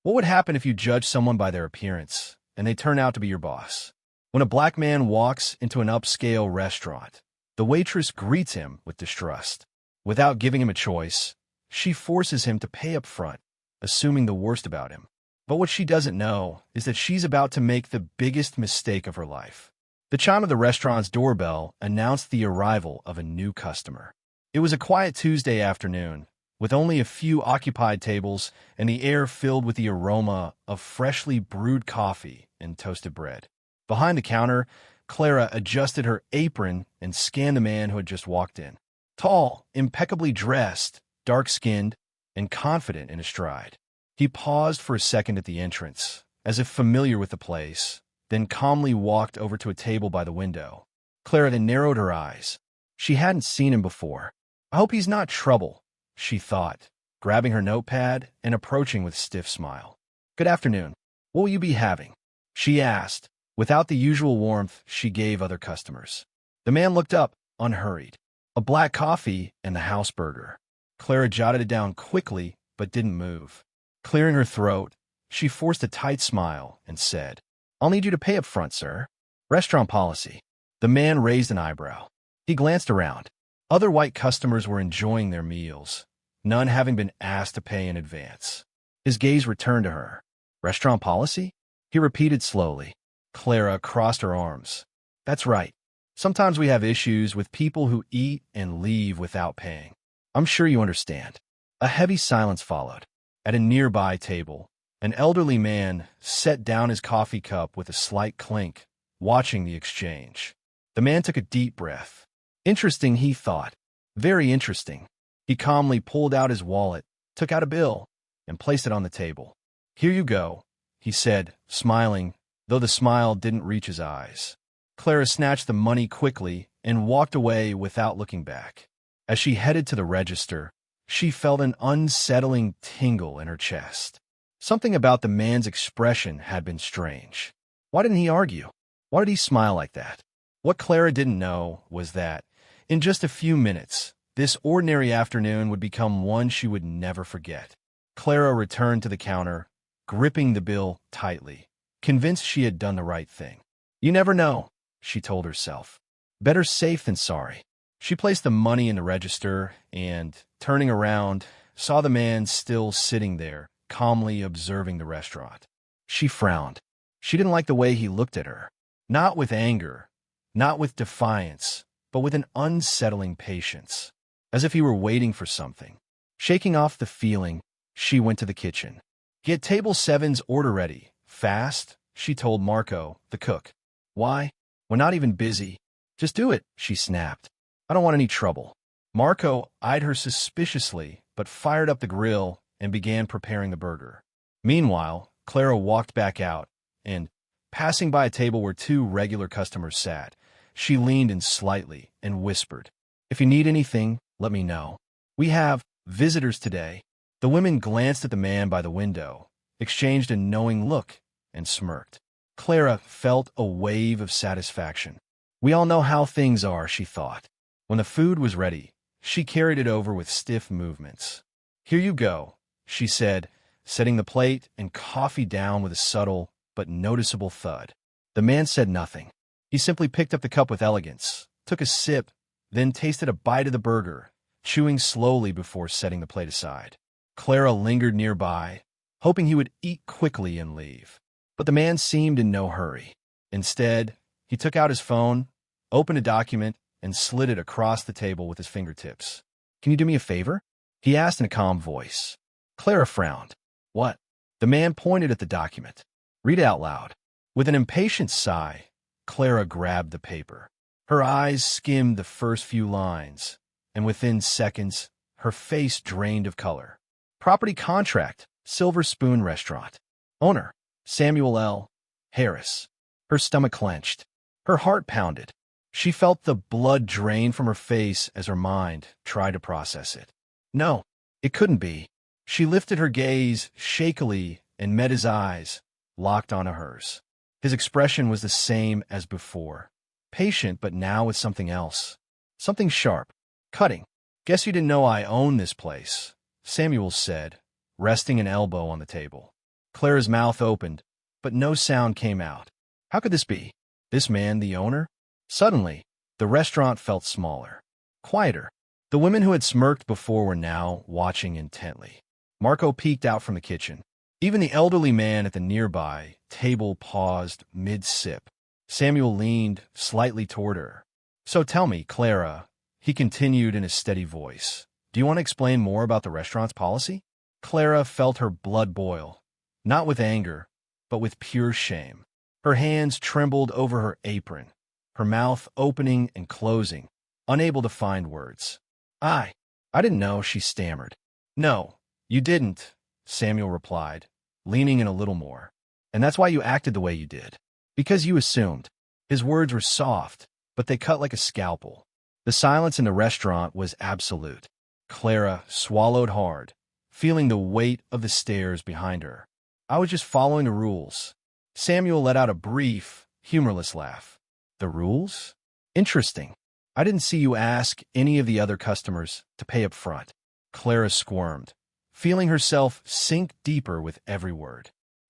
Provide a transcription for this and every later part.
What would happen if you judge someone by their appearance and they turn out to be your boss? When a black man walks into an upscale restaurant, the waitress greets him with distrust. Without giving him a choice, she forces him to pay up front, assuming the worst about him. But what she doesn't know is that she's about to make the biggest mistake of her life. The chime of the restaurant's doorbell announced the arrival of a new customer. It was a quiet Tuesday afternoon, with only a few occupied tables and the air filled with the aroma of freshly brewed coffee and toasted bread. Behind the counter, Clara adjusted her apron and scanned the man who had just walked in. Tall, impeccably dressed, dark-skinned, and confident in his stride. He paused for a second at the entrance, as if familiar with the place, then calmly walked over to a table by the window. Clara then narrowed her eyes. She hadn't seen him before. I hope he's not trouble, she thought, grabbing her notepad and approaching with a stiff smile. Good afternoon. What will you be having? She asked, without the usual warmth she gave other customers. The man looked up, unhurried. A black coffee and the house burger. Clara jotted it down quickly, but didn't move. Clearing her throat, she forced a tight smile and said, I'll need you to pay up front, sir. Restaurant policy. The man raised an eyebrow. He glanced around. Other white customers were enjoying their meals, none having been asked to pay in advance. His gaze returned to her. Restaurant policy? He repeated slowly. Clara crossed her arms. That's right. Sometimes we have issues with people who eat and leave without paying. I'm sure you understand. A heavy silence followed. At a nearby table, an elderly man set down his coffee cup with a slight clink, watching the exchange. The man took a deep breath. Interesting, he thought. Very interesting. He calmly pulled out his wallet, took out a bill, and placed it on the table. Here you go, he said, smiling, though the smile didn't reach his eyes. Clara snatched the money quickly and walked away without looking back. As she headed to the register, she felt an unsettling tingle in her chest. Something about the man's expression had been strange. Why didn't he argue? Why did he smile like that? What Clara didn't know was that, in just a few minutes, this ordinary afternoon would become one she would never forget. Clara returned to the counter, gripping the bill tightly, convinced she had done the right thing. You never know, she told herself. Better safe than sorry. She placed the money in the register and, turning around, saw the man still sitting there, calmly observing the restaurant. She frowned. She didn't like the way he looked at her. Not with anger, not with defiance, but with an unsettling patience, as if he were waiting for something. Shaking off the feeling, she went to the kitchen. Get table 7's order ready, fast, she told Marco, the cook. Why? We're not even busy. Just do it, she snapped. I don't want any trouble. Marco eyed her suspiciously, but fired up the grill and began preparing the burger. Meanwhile, Clara walked back out, and, passing by a table where 2 regular customers sat, she leaned in slightly and whispered, If you need anything, let me know. We have visitors today. The women glanced at the man by the window, exchanged a knowing look, and smirked. Clara felt a wave of satisfaction. We all know how things are, she thought. When the food was ready, she carried it over with stiff movements. Here you go, she said, setting the plate and coffee down with a subtle but noticeable thud. The man said nothing. He simply picked up the cup with elegance, took a sip, then tasted a bite of the burger, chewing slowly before setting the plate aside. Clara lingered nearby, hoping he would eat quickly and leave. But the man seemed in no hurry. Instead, he took out his phone, opened a document, and slid it across the table with his fingertips. Can you do me a favor? He asked in a calm voice. Clara frowned. What? The man pointed at the document. Read it out loud. With an impatient sigh, Clara grabbed the paper. Her eyes skimmed the first few lines, and within seconds, her face drained of color. Property contract, Silver Spoon Restaurant. Owner, Samuel L. Harris. Her stomach clenched. Her heart pounded. She felt the blood drain from her face as her mind tried to process it. No, it couldn't be. She lifted her gaze shakily and met his eyes, locked onto hers. His expression was the same as before, patient but now with something else. Something sharp, cutting. Guess you didn't know I own this place, Samuel said, resting an elbow on the table. Clara's mouth opened, but no sound came out. How could this be? This man, the owner? Suddenly, the restaurant felt smaller, quieter. The women who had smirked before were now watching intently. Marco peeked out from the kitchen. Even the elderly man at the nearby table paused mid-sip. Samuel leaned slightly toward her. So tell me, Clara, he continued in a steady voice, do you want to explain more about the restaurant's policy? Clara felt her blood boil, not with anger, but with pure shame. Her hands trembled over her apron, her mouth opening and closing, unable to find words. I didn't know, she stammered. No, you didn't, Samuel replied, leaning in a little more. And that's why you acted the way you did. Because you assumed. His words were soft, but they cut like a scalpel. The silence in the restaurant was absolute. Clara swallowed hard, feeling the weight of the stairs behind her. I was just following the rules. Samuel let out a brief, humorless laugh. The rules? Interesting. I didn't see you ask any of the other customers to pay up front. Clara squirmed, feeling herself sink deeper with every word.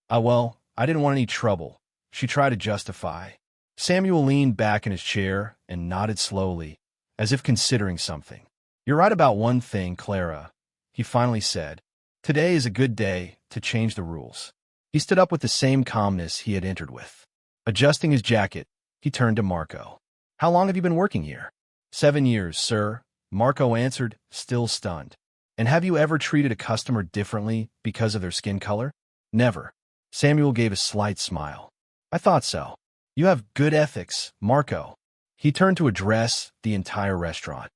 Well, I didn't want any trouble, she tried to justify. Samuel leaned back in his chair and nodded slowly, as if considering something. You're right about one thing, Clara, he finally said. Today is a good day to change the rules. He stood up with the same calmness he had entered with. Adjusting his jacket, he turned to Marco. How long have you been working here? 7 years, sir, Marco answered, still stunned. And have you ever treated a customer differently because of their skin color? Never. Samuel gave a slight smile. I thought so. You have good ethics, Marco. He turned to address the entire restaurant.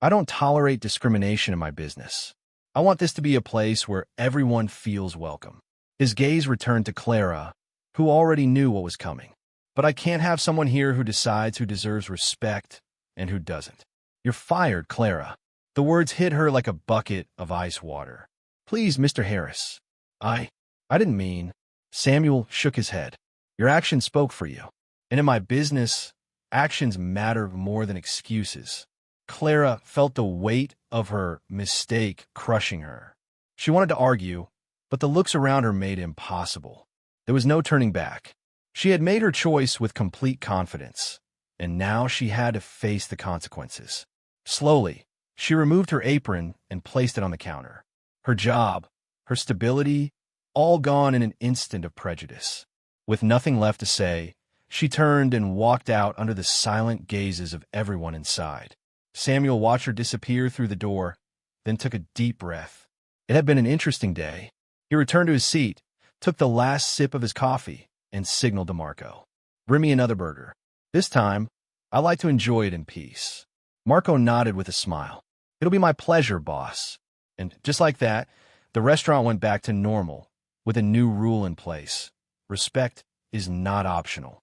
I don't tolerate discrimination in my business. I want this to be a place where everyone feels welcome. His gaze returned to Clara, who already knew what was coming. But I can't have someone here who decides who deserves respect and who doesn't. You're fired, Clara. The words hit her like a bucket of ice water. Please, Mr. Harris. I didn't mean. Samuel shook his head. Your actions spoke for you. And in my business, actions matter more than excuses. Clara felt the weight of her mistake crushing her. She wanted to argue, but the looks around her made it impossible. There was no turning back. She had made her choice with complete confidence, and now she had to face the consequences. Slowly, she removed her apron and placed it on the counter. Her job, her stability, all gone in an instant of prejudice. With nothing left to say, she turned and walked out under the silent gazes of everyone inside. Samuel watched her disappear through the door, then took a deep breath. It had been an interesting day. He returned to his seat, took the last sip of his coffee, and signaled to Marco. Bring me another burger. This time, I like to enjoy it in peace. Marco nodded with a smile. It'll be my pleasure, boss. And just like that, the restaurant went back to normal, with a new rule in place. Respect is not optional.